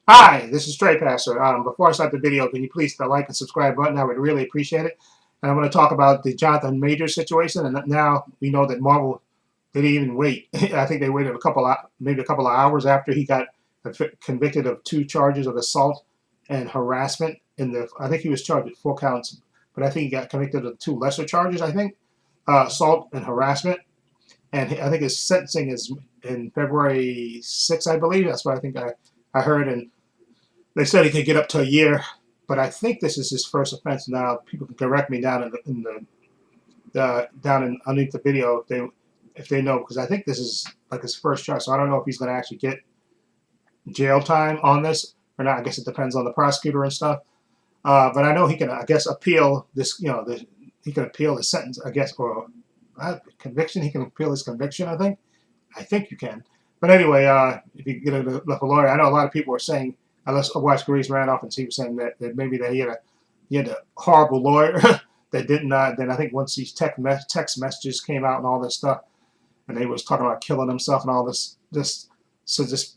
Hi, this is Stray Passer. Before I start the video, can you please hit the like and subscribe button? I would really appreciate it. And I'm going to talk about the Jonathan Majors situation. And now we know that Marvel didn't even wait. I think they waited maybe a couple of hours after he got convicted of 2 charges of assault and harassment. I think he was charged with 4 counts, but I think he got convicted of 2 lesser charges. I think assault and harassment. And I think his sentencing is in February 6th, I believe. That's what I heard. And they said he could get up to a year, but I think this is his first offense. Now, people can correct me down down in underneath the video if they know, because I think this is like his first charge. So I don't know if he's going to actually get jail time on this or not. I guess it depends on the prosecutor and stuff. But I know he can, I guess, appeal this. He can appeal his sentence, I guess, or conviction. He can appeal his conviction. I think you can. But anyway, if you get a lawyer, I know a lot of people are saying. I watched Grace Randolph, and she was saying that maybe that he had a horrible lawyer that didn't. Then I think once these text messages came out and all this stuff, and they was talking about killing himself and all this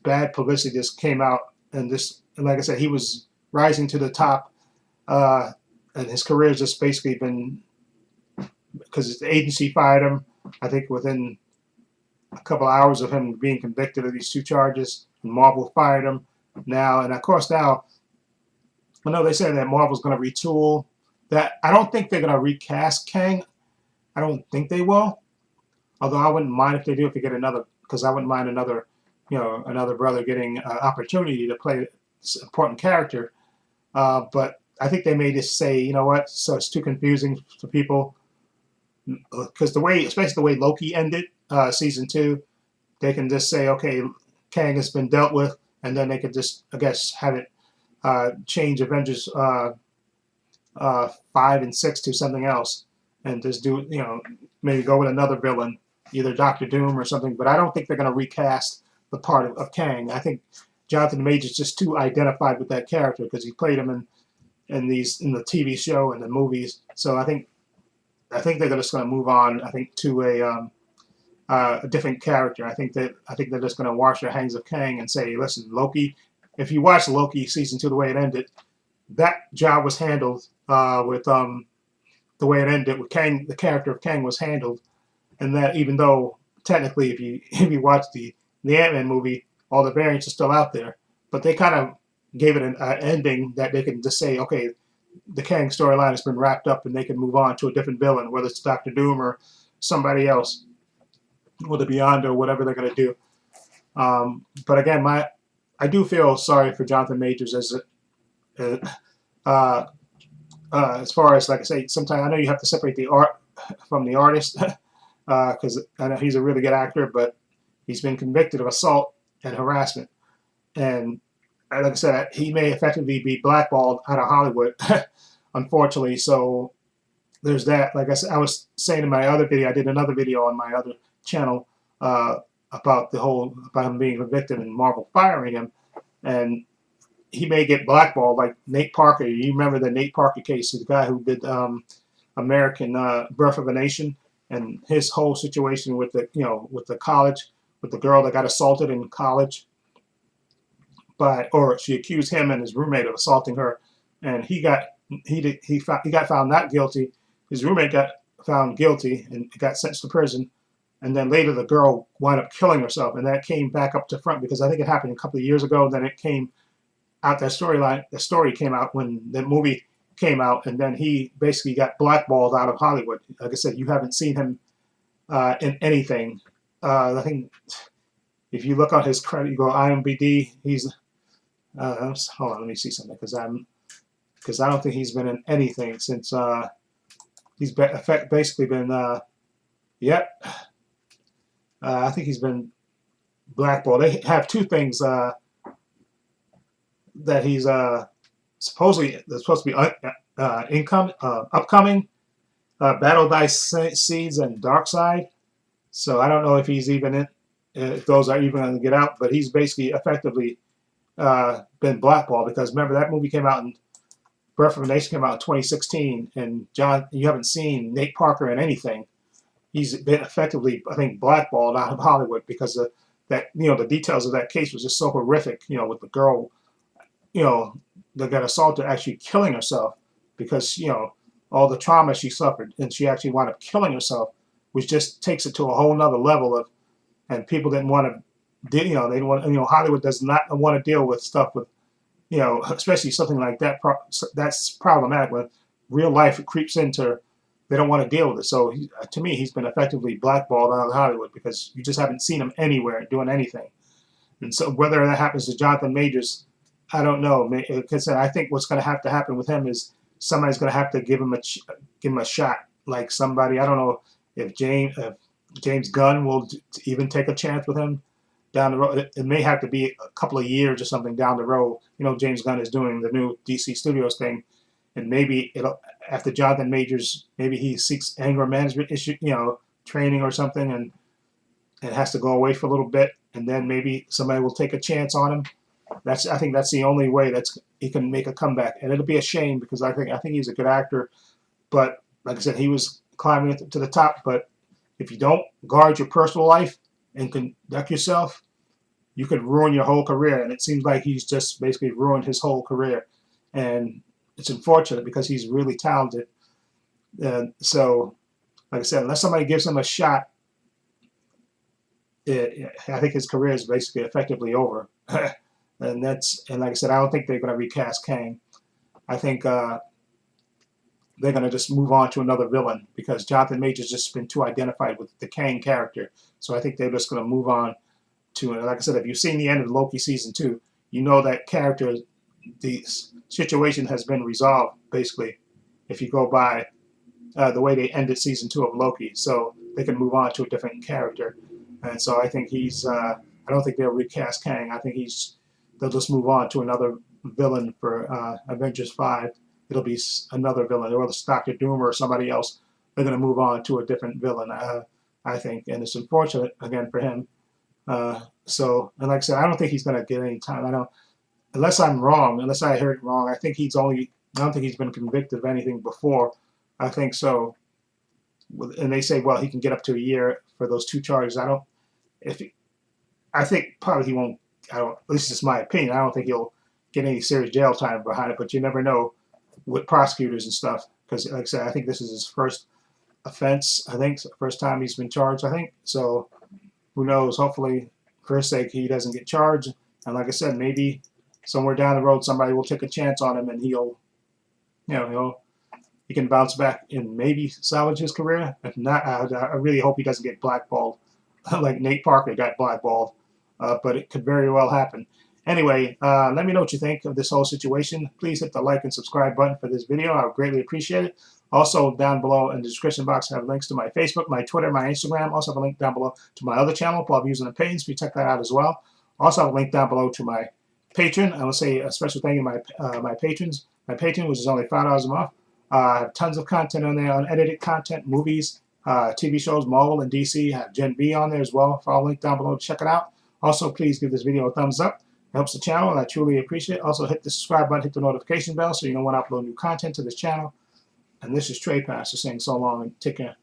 bad publicity just came out, and like I said, he was rising to the top, uh, and his career has just basically been because the agency fired him. I think within a couple of hours of him being convicted of these 2 charges, and Marvel fired him now. And of course, now I know they said that Marvel's going to retool. That I don't think they're going to recast Kang. I don't think they will. Although I wouldn't mind if they do, if they get another, because I wouldn't mind another brother getting an opportunity to play this important character. But I think they may just say, you know what, so it's too confusing for people, because especially the way Loki ended season 2, they can just say, okay, Kang has been dealt with, and then they could just, I guess, have it change Avengers 5 and 6 to something else, and just do, maybe go with another villain, either Doctor Doom or something. But I don't think they're going to recast the part of Kang. I think Jonathan Majors is just too identified with that character because he played him in the TV show and the movies. So I think they're just going to move on. I think to a different character. I think they're just going to wash their hands of Kang and say, listen, Loki. If you watch Loki season 2, the way it ended, that job was handled with the way it ended with Kang. The character of Kang was handled, and that even though technically, if you if you watch the Ant-Man movie, all the variants are still out there, but they kind of gave it an ending that they can just say, okay, the Kang storyline has been wrapped up, and they can move on to a different villain, whether it's Doctor Doom or somebody else, or the Beyond, or whatever they're going to do. But again, I do feel sorry for Jonathan Majors uh, uh, as far as, like I say, sometimes I know you have to separate the art from the artist because I know he's a really good actor, but he's been convicted of assault and harassment, and like I said, he may effectively be blackballed out of Hollywood, unfortunately. So there's that. Like I said, I was saying in my other video, I did another video on my other channel about about him being convicted and Marvel firing him, and he may get blackballed like Nate Parker. You remember the Nate Parker case, the guy who did American Birth of a Nation, and his whole situation with the college, with the girl that got assaulted in college or she accused him and his roommate of assaulting her, and he got found not guilty. His roommate got found guilty and got sentenced to prison. And then later, the girl wound up killing herself, and that came back up to front because I think it happened a couple of years ago. Then it came out, that storyline. The story came out when the movie came out, and then he basically got blackballed out of Hollywood. Like I said, you haven't seen him in anything. I think if you look on his credit, you go IMDb. Hold on, let me see something because I don't think he's been in anything since he's basically been. Yep, I think he's been blackballed. They have 2 things that he's supposedly there's supposed to be upcoming Battle Thy Seeds and Dark Side. So I don't know if he's even in, if those are even going to get out, but he's basically effectively been blackballed because remember that movie came out in Birth of a Nation came out in 2016, and John, you haven't seen Nate Parker in anything. He's been effectively, I think, blackballed out of Hollywood because of that. The details of that case was just so horrific. With the girl that got assaulted actually killing herself because all the trauma she suffered, and she actually wound up killing herself, which just takes it to a whole nother level of. And people didn't want to, they didn't want. Hollywood does not want to deal with stuff with, especially something like that. That's problematic when real life creeps into. They don't want to deal with it. So to me, he's been effectively blackballed out of Hollywood because you just haven't seen him anywhere doing anything. And so whether that happens to Jonathan Majors, I don't know. Because I think what's going to have to happen with him is somebody's going to have to give him a shot. Like somebody, I don't know if James Gunn will even take a chance with him down the road. It may have to be a couple of years or something down the road. James Gunn is doing the new DC Studios thing, and maybe after Jonathan Majors, maybe he seeks anger management issue, training or something, and has to go away for a little bit, and then maybe somebody will take a chance on him. I think that's the only way he can make a comeback, and it'll be a shame because I think he's a good actor, but like I said, he was climbing to the top. But if you don't guard your personal life and conduct yourself, you could ruin your whole career. And it seems like he's just basically ruined his whole career, and it's unfortunate because he's really talented. So, like I said, unless somebody gives him a shot, I think his career is basically effectively over. and like I said, I don't think they're going to recast Kang. I think they're going to just move on to another villain because Jonathan Majors just been too identified with the Kang character. So I think they're just going to move on to it. Like I said, if you've seen the end of Loki season 2, you know that character, the situation has been resolved basically. If you go by the way they ended season 2 of Loki, so they can move on to a different character. And so I think I don't think they'll recast Kang. I think they'll just move on to another villain for Avengers 5. It'll be another villain, or it's Doctor Doom or somebody else. They're going to move on to a different villain, I think. And it's unfortunate, again, for him. And like I said, I don't think he's going to get any time. Unless I'm wrong, unless I heard it wrong, I don't think he's been convicted of anything before. I think so. And they say, well, he can get up to a year for those 2 charges. I think probably he won't. At least it's my opinion. I don't think he'll get any serious jail time behind it. But you never know with prosecutors and stuff. Because, like I said, I think this is his first offense. I think first time he's been charged. I think so. Who knows? Hopefully, for his sake, he doesn't get charged. And like I said, maybe somewhere down the road, somebody will take a chance on him, and he can bounce back and maybe salvage his career. If not, I really hope he doesn't get blackballed like Nate Parker got blackballed. But it could very well happen. Anyway, let me know what you think of this whole situation. Please hit the like and subscribe button for this video. I would greatly appreciate it. Also, down below in the description box, I have links to my Facebook, my Twitter, my Instagram. Also have a link down below to my other channel, Paul Views and Opinions. Please check that out as well. Also have a link down below to my Patreon. I will say a special thank you to my patrons. My Patreon, which is only $5 a month. I have tons of content on there, unedited content, movies, TV shows, Marvel and DC. I have Gen V on there as well. Follow link down below to check it out. Also, please give this video a thumbs up. It helps the channel, and I truly appreciate it. Also, hit the subscribe button, hit the notification bell so you know when I upload new content to this channel. And this is Trey Pastor saying so long and take care.